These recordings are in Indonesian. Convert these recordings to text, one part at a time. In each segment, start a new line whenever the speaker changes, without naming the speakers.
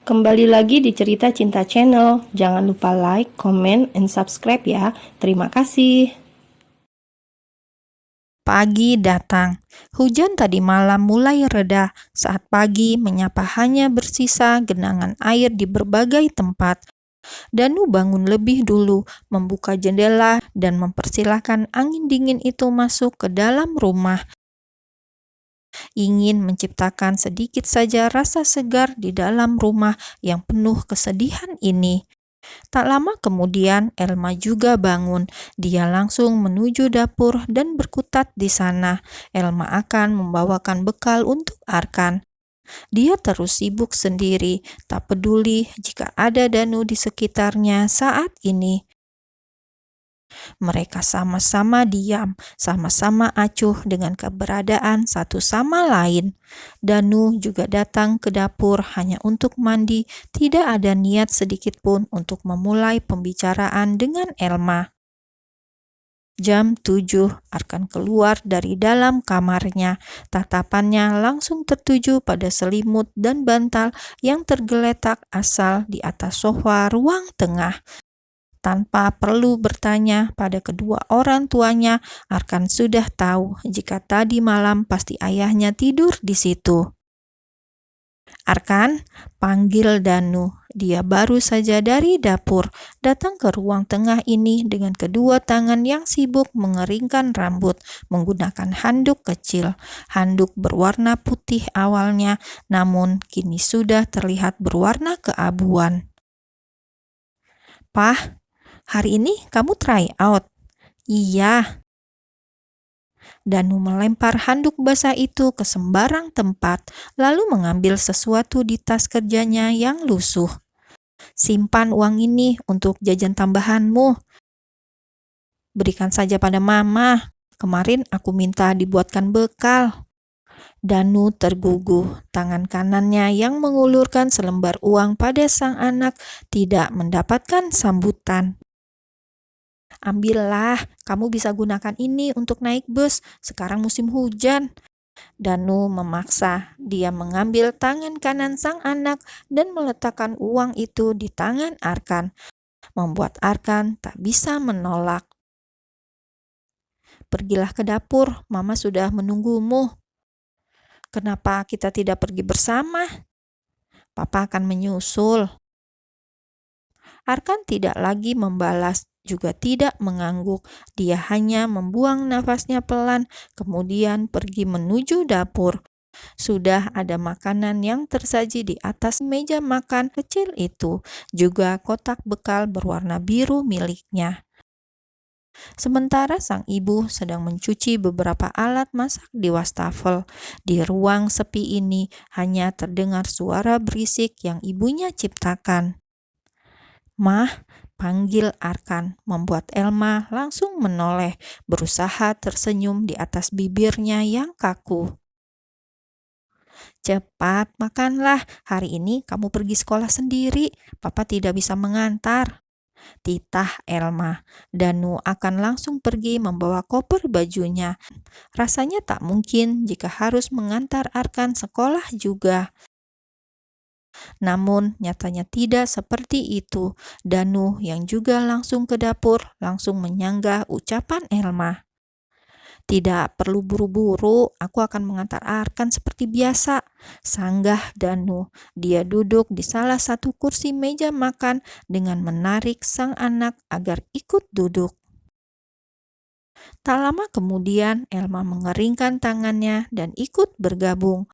Kembali lagi di Cerita Cinta Channel. Jangan lupa like, comment, and subscribe ya. Terima kasih.
Pagi datang. Hujan tadi malam mulai reda saat pagi menyapa hanya bersisa genangan air di berbagai tempat. Danu bangun lebih dulu, membuka jendela dan mempersilahkan angin dingin itu masuk ke dalam rumah. Ingin menciptakan sedikit saja rasa segar di dalam rumah yang penuh kesedihan ini. Tak lama kemudian Elma juga bangun. Dia langsung menuju dapur dan berkutat di sana. Elma akan membawakan bekal untuk Arkan. Dia terus sibuk sendiri, tak peduli jika ada Danu di sekitarnya saat ini. Mereka sama-sama diam, sama-sama acuh dengan keberadaan satu sama lain. Danu juga datang ke dapur hanya untuk mandi, tidak ada niat sedikit pun untuk memulai pembicaraan dengan Elma. Jam 7, Arkan keluar dari dalam kamarnya. Tatapannya langsung tertuju pada selimut dan bantal yang tergeletak asal di atas sofa ruang tengah. Tanpa perlu bertanya pada kedua orang tuanya, Arkan sudah tahu jika tadi malam pasti ayahnya tidur di situ. Arkan, panggil Danu. Dia baru saja dari dapur, datang ke ruang tengah ini dengan kedua tangan yang sibuk mengeringkan rambut menggunakan handuk kecil. Handuk berwarna putih awalnya, namun kini sudah terlihat berwarna keabuan. "Pah, hari ini kamu try out?" "Iya." Danu melempar handuk basah itu ke sembarang tempat, lalu mengambil sesuatu di tas kerjanya yang lusuh. "Simpan uang ini untuk jajan tambahanmu. Berikan saja pada mama. Kemarin aku minta dibuatkan bekal." Danu terguguh. Tangan kanannya yang mengulurkan selembar uang pada sang anak tidak mendapatkan sambutan. "Ambillah, kamu bisa gunakan ini untuk naik bus. Sekarang musim hujan." Danu memaksa. Dia mengambil tangan kanan sang anak dan meletakkan uang itu di tangan Arkan, membuat Arkan tak bisa menolak. "Pergilah ke dapur, Mama sudah menunggumu." "Kenapa kita tidak pergi bersama? Papa akan menyusul." Arkan tidak lagi membalas, juga tidak mengangguk. Dia hanya membuang nafasnya pelan, kemudian pergi menuju dapur. Sudah ada makanan yang tersaji di atas meja makan kecil itu, juga kotak bekal berwarna biru miliknya. Sementara sang ibu sedang mencuci beberapa alat masak di wastafel. Di ruang sepi ini hanya terdengar suara berisik yang ibunya ciptakan. "Mah," panggil Arkan, membuat Elma langsung menoleh, berusaha tersenyum di atas bibirnya yang kaku. "Cepat, makanlah. Hari ini kamu pergi sekolah sendiri. Papa tidak bisa mengantar." Titah Elma. Danu akan langsung pergi membawa koper bajunya. Rasanya tak mungkin jika harus mengantar Arkan sekolah juga. Namun nyatanya tidak seperti itu. Danu yang juga langsung ke dapur langsung menyanggah ucapan Elma. "Tidak perlu buru-buru, aku akan mengantar Arkan seperti biasa," sanggah Danu. Dia duduk di salah satu kursi meja makan dengan menarik sang anak agar ikut duduk. Tak lama kemudian Elma mengeringkan tangannya dan ikut bergabung.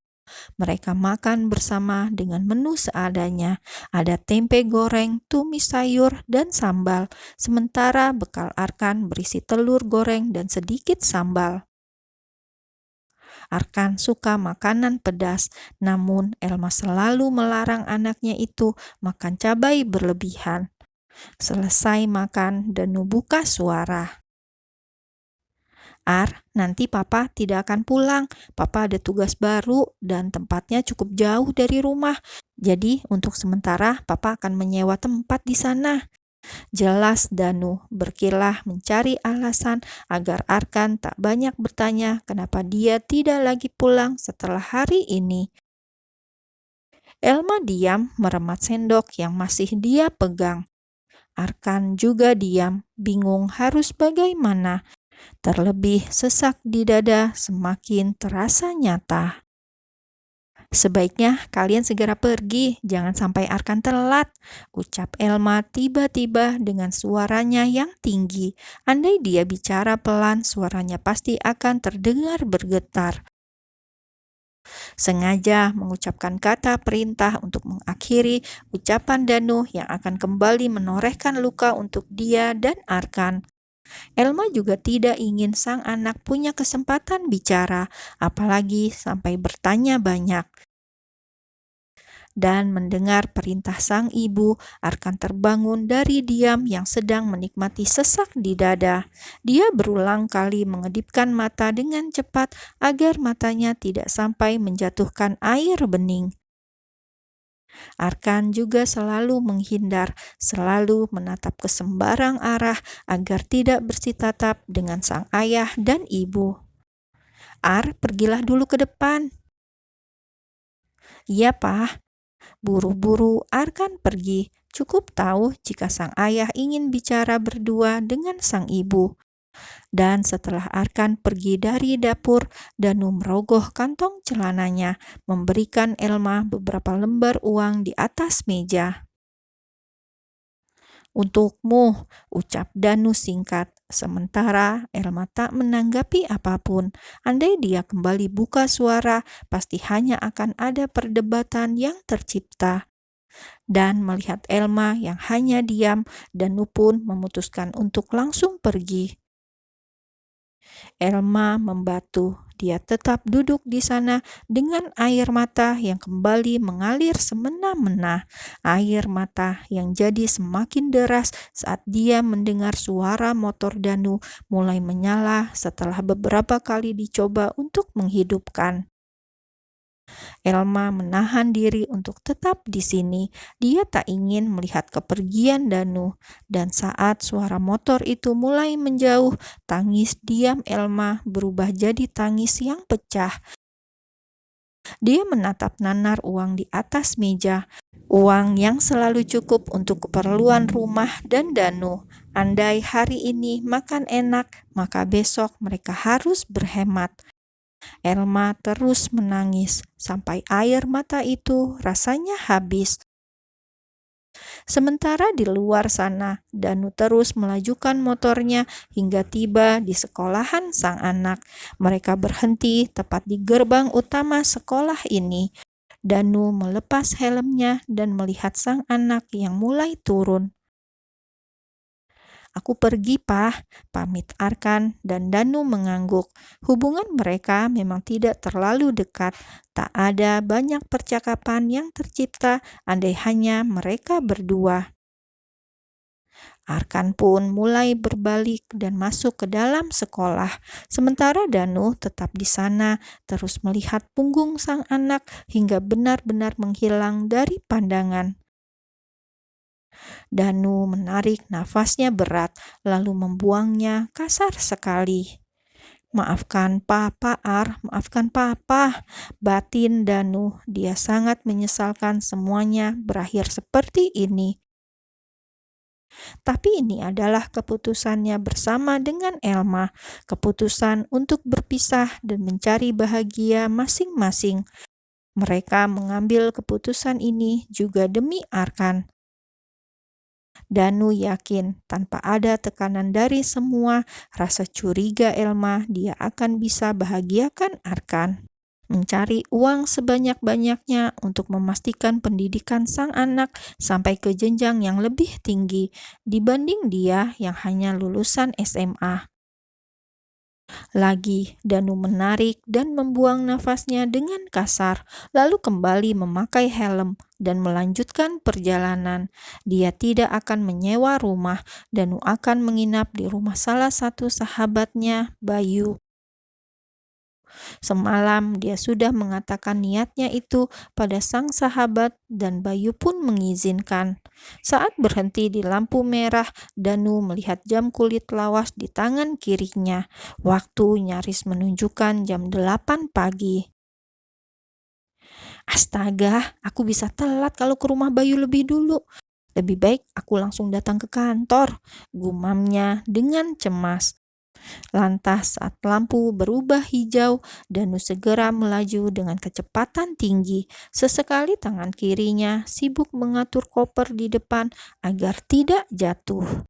Mereka makan bersama dengan menu seadanya. Ada tempe goreng, tumis sayur, dan sambal. Sementara bekal Arkan berisi telur goreng dan sedikit sambal. Arkan suka makanan pedas, namun Elma selalu melarang anaknya itu makan cabai berlebihan. Selesai makan, Danu buka suara. Nanti Papa tidak akan pulang. Papa ada tugas baru dan tempatnya cukup jauh dari rumah. Jadi untuk sementara Papa akan menyewa tempat di sana." Jelas Danu berkilah mencari alasan agar Arkan tak banyak bertanya kenapa dia tidak lagi pulang setelah hari ini. Elma diam meremat sendok yang masih dia pegang. Arkan juga diam, bingung harus bagaimana. Terlebih sesak di dada semakin terasa nyata. "Sebaiknya kalian segera pergi, jangan sampai Arkan telat," ucap Elma tiba-tiba dengan suaranya yang tinggi. Andai dia bicara pelan, suaranya pasti akan terdengar bergetar. Sengaja mengucapkan kata perintah untuk mengakhiri ucapan Danu yang akan kembali menorehkan luka untuk dia dan Arkan. Elma juga tidak ingin sang anak punya kesempatan bicara, apalagi sampai bertanya banyak. Dan mendengar perintah sang ibu, Arkan terbangun dari diam yang sedang menikmati sesak di dada. Dia berulang kali mengedipkan mata dengan cepat agar matanya tidak sampai menjatuhkan air bening. Arkan juga selalu menghindar, selalu menatap ke sembarang arah agar tidak bersitatap dengan sang ayah dan ibu. Pergilah dulu ke depan." "Iya, Pak." Buru-buru Arkan pergi. Cukup tahu jika sang ayah ingin bicara berdua dengan sang ibu. Dan setelah Arkan pergi dari dapur, Danu merogoh kantong celananya, memberikan Elma beberapa lembar uang di atas meja. "Untukmu," ucap Danu singkat. Sementara Elma tak menanggapi apapun. Andai dia kembali buka suara, pasti hanya akan ada perdebatan yang tercipta. Dan melihat Elma yang hanya diam, Danu pun memutuskan untuk langsung pergi. Elma membatu. Dia tetap duduk di sana dengan air mata yang kembali mengalir semena-mena. Air mata yang jadi semakin deras saat dia mendengar suara motor Danu mulai menyala setelah beberapa kali dicoba untuk menghidupkan. Elma menahan diri untuk tetap di sini. Dia tak ingin melihat kepergian Danu. Dan saat suara motor itu mulai menjauh, tangis diam Elma berubah jadi tangis yang pecah. Dia menatap nanar uang di atas meja. Uang yang selalu cukup untuk keperluan rumah dan Danu. Andai hari ini makan enak, maka besok mereka harus berhemat. Elma terus menangis sampai air mata itu rasanya habis. Sementara di luar sana, Danu terus melajukan motornya hingga tiba di sekolahan sang anak. Mereka berhenti tepat di gerbang utama sekolah ini. Danu melepas helmnya dan melihat sang anak yang mulai turun. "Aku pergi, Pak," pamit Arkan, dan Danu mengangguk. Hubungan mereka memang tidak terlalu dekat. Tak ada banyak percakapan yang tercipta andai hanya mereka berdua. Arkan pun mulai berbalik dan masuk ke dalam sekolah. Sementara Danu tetap di sana, terus melihat punggung sang anak hingga benar-benar menghilang dari pandangan. Danu menarik nafasnya berat, lalu membuangnya kasar sekali. "Maafkan Papa, maafkan Papa," batin Danu. Dia sangat menyesalkan semuanya berakhir seperti ini. Tapi ini adalah keputusannya bersama dengan Elma, keputusan untuk berpisah dan mencari bahagia masing-masing. Mereka mengambil keputusan ini juga demi Arkan. Danu yakin tanpa ada tekanan dari semua rasa curiga Elma, dia akan bisa bahagiakan Arkan. Mencari uang sebanyak-banyaknya untuk memastikan pendidikan sang anak sampai ke jenjang yang lebih tinggi dibanding dia yang hanya lulusan SMA. Lagi, Danu menarik dan membuang nafasnya dengan kasar, lalu kembali memakai helm dan melanjutkan perjalanan. Dia tidak akan menyewa rumah. Danu akan menginap di rumah salah satu sahabatnya, Bayu. Semalam dia sudah mengatakan niatnya itu pada sang sahabat dan Bayu pun mengizinkan. Saat berhenti di lampu merah, Danu melihat jam kulit lawas di tangan kirinya. Waktu nyaris menunjukkan jam 8 pagi. Astaga, aku bisa telat kalau ke rumah Bayu lebih dulu. Lebih baik aku langsung datang ke kantor, gumamnya dengan cemas. Lantas saat lampu berubah hijau, Danu segera melaju dengan kecepatan tinggi. Sesekali tangan kirinya sibuk mengatur koper di depan agar tidak jatuh.